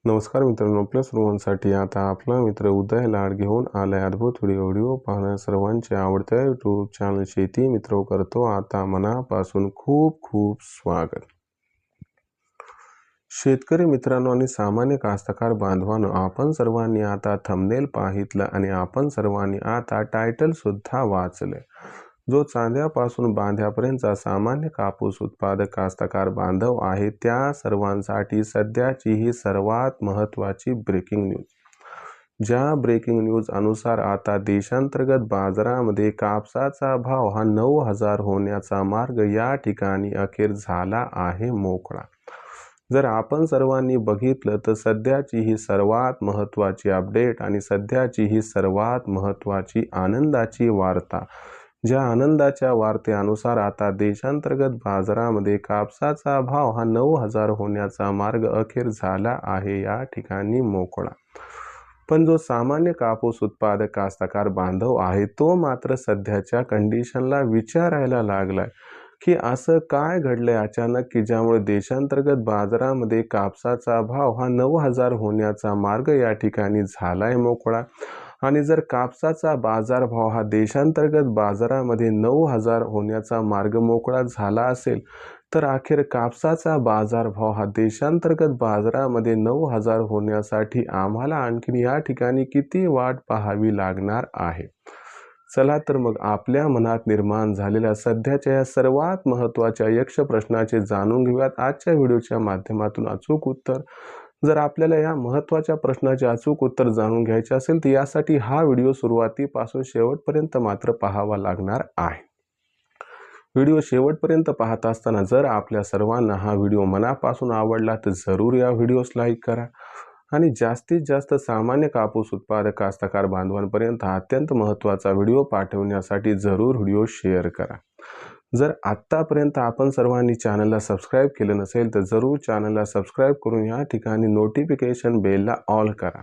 नमस्कार मित्रांनो, प्लस सर्वांसाठी आता आपला मित्र उदय लाड घेऊन आलाय अद्भुत व्हिडिओ पाहण्या सर्वांचे आवडत्या यूट्यूब चॅनल शेती मित्र करतो आता मनापासून खूप खूप स्वागत। शेतकरी मित्रांनो आणि सामान्य कास्तकार बांधवांनो, आपण सर्वांनी आता थंबनेल पाहितलं आणि आपण सर्वांनी आता टायटल सुद्धा वाचले। जो चांद्यापासून बांध्यापर्यंतचा सामान्य कापूस उत्पादक कास्तकार बांधव आहे त्या सर्वांसाठी सध्याची ही सर्वात महत्त्वाची ब्रेकिंग न्यूज। ज्या ब्रेकिंग न्यूज अनुसार आता देशांतर्गत बाजारामध्ये कापसाचा भाव हा 9,000 होण्याचा मार्ग या ठिकाणी अखेर झाला आहे मोकळा। जर आपण सर्वांनी बघितलं तर सध्याची ही सर्वात महत्त्वाची अपडेट आणि सध्याची ही सर्वात महत्त्वाची आनंदाची वार्ता, ज्या आनंदाच्या वार्तेनुसार आता देशांतर्गत बाजारामध्ये कापसाचा भाव हा 9,000 होण्याचा मार्ग अखेर झाला आहे या ठिकाणी मोकळा। पण जो सामान्य कापूस उत्पादक कास्तकार बांधव आहे तो मात्र सध्याच्या कंडिशनला विचारायला लागलाय की असं काय घडलंय अचानक की ज्यामुळे देशांतर्गत बाजारामध्ये कापसाचा भाव हा 9,000 होण्याचा मार्ग या ठिकाणी झालाय मोकळा। आणि जर कापसाचा बाजारभाव हा देशांतर्गत बाजारामध्ये 9,000 होण्याचा मार्ग मोकळा झाला असेल तर अखेर कापसाचा बाजारभाव हा देशांतर्गत बाजारामध्ये 9,000 होण्यासाठी आम्हाला आणखीन या ठिकाणी किती वाट पाहावी लागणार आहे। चला तर मग आपल्या मनात निर्माण झालेल्या सध्याच्या या सर्वात महत्त्वाच्या यक्ष प्रश्नाचे जाणून घेऊयात आजच्या व्हिडिओच्या माध्यमातून अचूक उत्तर। जर आपल्याला या महत्त्वाच्या प्रश्नाचे अचूक उत्तर जाणून घ्यायचे असेल तर यासाठी हा व्हिडिओ सुरुवातीपासून शेवटपर्यंत मात्र पाहावा लागणार आहे। व्हिडिओ शेवटपर्यंत पाहत असताना जर आपल्या सर्वांना हा व्हिडिओ मनापासून आवडला तर जरूर या व्हिडिओस लाईक करा आणि जास्तीत जास्त सामान्य कापूस उत्पादक कास्तकार बांधवांपर्यंत हा अत्यंत महत्त्वाचा व्हिडिओ पाठवण्यासाठी जरूर व्हिडिओ शेअर करा। जर आत्तापर्यंत आपण सर्वांनी चॅनलला सबस्क्राईब केलं नसेल तर जरूर चॅनलला सबस्क्राईब करून या ठिकाणी नोटिफिकेशन बेलला ऑल करा।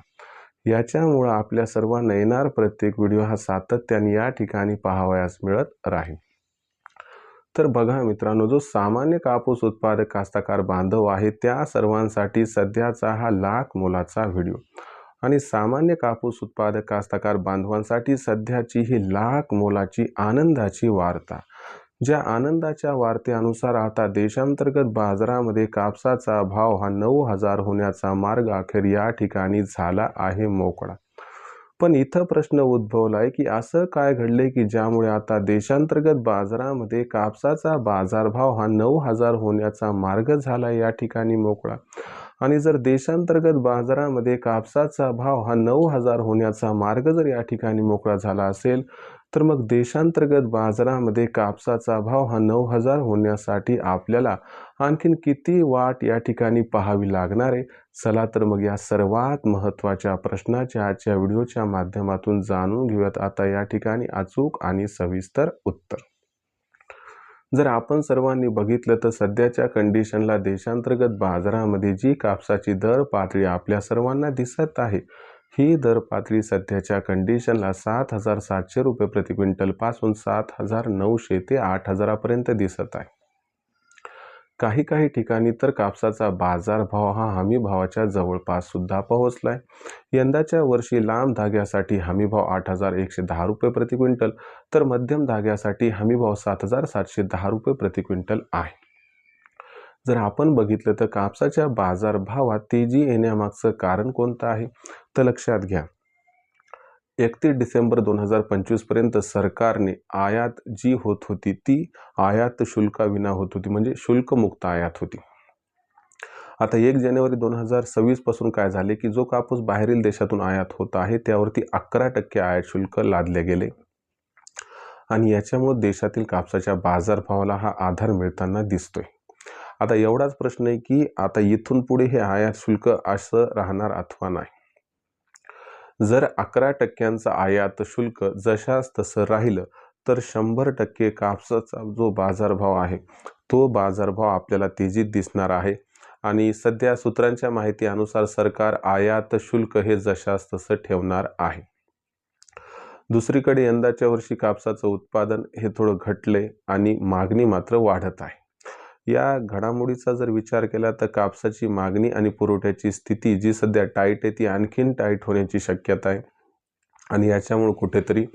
याच्यामुळे आपल्या सर्वांना येणार प्रत्येक व्हिडिओ हा सातत्याने या ठिकाणी पाहावयास मिळत राहील। तर बघा मित्रांनो, जो सामान्य कापूस उत्पादक कास्तकार बांधव आहे त्या सर्वांसाठी सध्याचा हा लाख मोलाचा व्हिडिओ आणि सामान्य कापूस उत्पादक कास्तकार बांधवांसाठी सध्याची ही लाख मोलाची आनंदाची वार्ता। ज्या आनंदाच्या वार्तेनुसार आता देशांतर्गत बाजारामध्ये कापसाचा भाव हा 9,000 होण्याचा मार्ग अखेर या ठिकाणी झाला आहे मोकळा। पण इथं प्रश्न उद्भवलाय की असं काय घडले की ज्यामुळे आता देशांतर्गत बाजारामध्ये कापसाचा बाजारभाव हा 9,000 होण्याचा मार्ग झाला या ठिकाणी मोकळा। आणि जर देशांतर्गत बाजारामध्ये कापसाचा भाव हा 9,000 होण्याचा मार्ग जर या ठिकाणी मोकळा झाला असेल तर मग देशांतर्गत बाजारामध्ये कापसाचा भाव हा 9,000 होण्यासाठी आपल्याला आणखीन किती वाट या ठिकाणी पाहावी लागणार आहे। चला तर मग या सर्वात महत्त्वाच्या प्रश्नाच्या आजच्या व्हिडिओच्या माध्यमातून जाणून घेऊयात आता या ठिकाणी अचूक आणि सविस्तर उत्तर। जर आपण सर्वांनी बघितलं तर सध्याच्या कंडिशनला देशांतर्गत बाजारामध्ये जी कापसाची दर पातळी आपल्या सर्वांना दिसत आहे ही दर पातळी सध्याच्या कंडिशनला 7,700 रुपये प्रति क्विंटल पासून 7,900 ते 8,000 पर्यंत दिसत आहे। काही ठिकाणी तर कापसाचा बाजारभाव हा हमी भावाच्या जवळपास सुद्धा पोहोचलाय। यंदाच्या वर्षी लांब धाग्यासाठी हमीभाव 8,110 रुपये प्रति क्विंटल तर मध्यम धाग्यासाठी हमीभाव 7,710 रुपये प्रति क्विंटल आहे। जर आपण बघितलं तर कापसाच्या बाजारभावात तेजी येण्यामागचं कारण कोणतं आहे तर लक्षात घ्या, 31 डिसेंबर 2025 पर्यंत सरकारने आयात जी होत होती ती आयात शुल्काविना होत होती, म्हणजे शुल्कमुक्त आयात होती। आता 1 जानेवारी 2026 पासून काय झाले की जो कापूस बाहेरील देशातून आयात होत आहे त्यावरती 11% आयात शुल्क लादले गेले आणि याच्यामुळे देशातील कापसाच्या बाजारभावाला हा आधार मिळताना दिसतोय। आता एवढाच प्रश्न आहे की आता इथून पुढे हे आयात शुल्क असं राहणार अथवा नाही। जर 11% आयात शुल्क जशास तसं राहिलं तर 100% कापसाचा जो बाजारभाव आहे तो बाजारभाव आपल्याला तेजीत दिसणार आहे आणि सध्या सूत्रांच्या माहितीनुसार सरकार आयात शुल्क हे जशास तसं ठेवणार आहे। दुसरीकडे यंदाच्या वर्षी कापसाचं उत्पादन हे थोडं घटले आणि मागणी मात्र वाढत आहे। या घडामोडीचा जर विचार केला तर कापसाची मागणी आणि पुरवठ्याची स्थिती जी सध्या टाईट आहे ती आणखीन टाईट होण्याची शक्यता आहे आणि याच्यामुळे कुठेतरी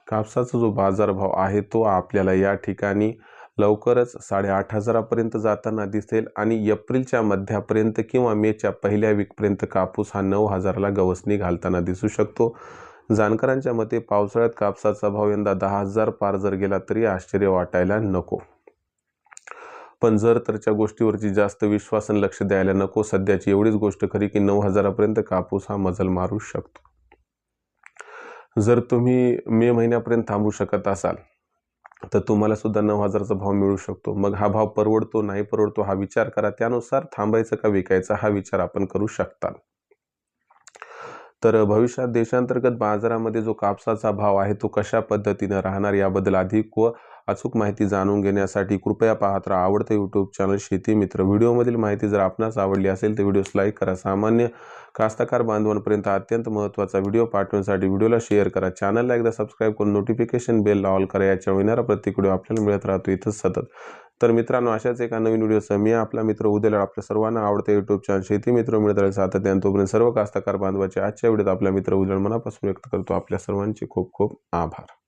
कापसाचा जो बाजारभाव आहे तो आपल्याला या ठिकाणी लवकरच 8,500 पर्यंत जाताना दिसेल आणि एप्रिलच्या मध्यापर्यंत किंवा मेच्या पहिल्या वीकपर्यंत कापूस हा 9,000ला गवसणी घालताना दिसू शकतो. जाणकारांच्या मते पावसाळ्यात कापसाचा भाव यंदा 10,000 पार जर गेला तरी आश्चर्य वाटायला नको. पण जर तरच्या गोष्टीवरची जास्त विश्वास आणि लक्ष द्यायला नको. सध्याची एवढीच गोष्ट खरी की 9,000 पर्यंत कापूस हा मजल मारू शकतो. जर तुम्ही मे महिन्यापर्यंत थांबू शकत असाल तर तुम्हाला सुद्धा 9,000चा भाव मिळू शकतो. मग हा भाव परवडतो नाही परवडतो हा विचार करा. त्यानुसार थांबायचं का विकायचं हा विचार आपण करू शकता. तर भविष्यात देशांतर्गत बाजारामध्ये जो कापसाचा भाव आहे तो कशा पद्धतीने राहणार याबद्दल अधिक व अचूक माहिती जाणून घेण्यासाठी कृपया पाहत राहा आवडते यूट्यूब चॅनल शेती मित्र. व्हिडिओमधील माहिती जर आपणास आवडली असेल तर व्हिडिओस लाईक करा. सामान्य कास्तकार बांधवांपर्यंत अत्यंत महत्त्वाचा व्हिडिओ पाठवण्यासाठी व्हिडिओला शेअर करा. चॅनलला एकदा सबस्क्राईब करून नोटिफिकेशन बेल ऑल करा. याच्या येणारा प्रत्येक व्हिडिओ आपल्याला मिळत राहतो इथंच सतत. तर मित्रांनो अशाच एका नवीन व्हिडिओसह मी आपला मित्र उद्याला आपल्या सर्वांना आवडते यूट्यूब चॅनल शेती मित्र मिळत राहील सातत्याने. तोपर्यंत सर्व कास्तकार बांधवाचे आजच्या व्हिडिओत आपला मित्र उद्याला मनापासून व्यक्त करतो. आपल्या सर्वांचे खूप खूप आभार.